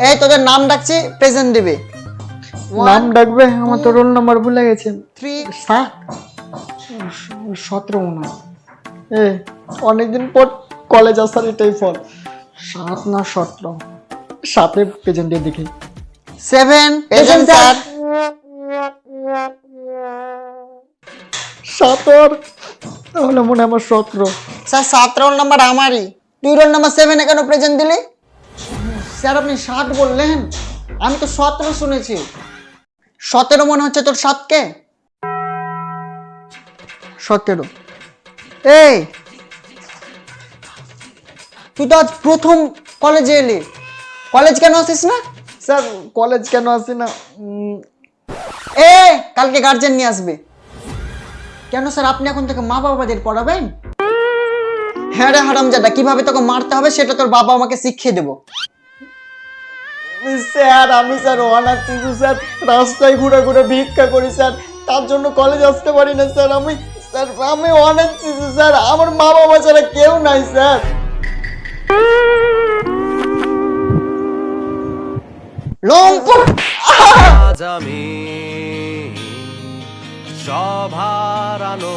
এই তোদের নাম ডাকছি, প্রেজেন্ট দিবি। নাম ডাকবে? আমার তো রোল নাম্বার ভুলে গেছেন। 3 7 17 মনে হয়। অনেকদিন পর কলেজ আসার এটাই ফল। 7 না 17, 7-এ প্রেজেন্টের দিকে। 7 প্রেজেন্ট স্যার। 7 তাহলে মনে হয় আমার 17। স্যার 7 রোল নাম্বার আমারই, তুই রোল নাম্বার 7 এ কেন প্রেজেন্ট দিলি? স্যার আপনি 7 বললেন, আমি তো 17 শুনেছি। 17 মনে হচ্ছে তোর 7 কে? 17। এই তুই তো আজ প্রথম কলেজে এলি, কলেজ কেন আসিস না? স্যার কলেজ কেন আসি না? কালকে গার্জেন নিয়ে আসবে। কেন স্যার, আপনি এখন থেকে মা বাবাদের পড়াবেন? হ্যাঁ রে হারামজাদা, কিভাবে তোকে মারতে হবে সেটা তোর বাবা আমাকে শিখিয়ে দেবো। স্যার আমি স্যার অনাথ শিশু স্যার, রাস্তায় ঘুরে ঘুরে ভিক্ষা করি স্যার, তার জন্য কলেজ আসতে পারি না স্যার। আমি অনাথ শিশু স্যার, আমার মা বাবা ছাড়া কেউ নাই স্যার। লম্পট। আজ আমি সবার আলো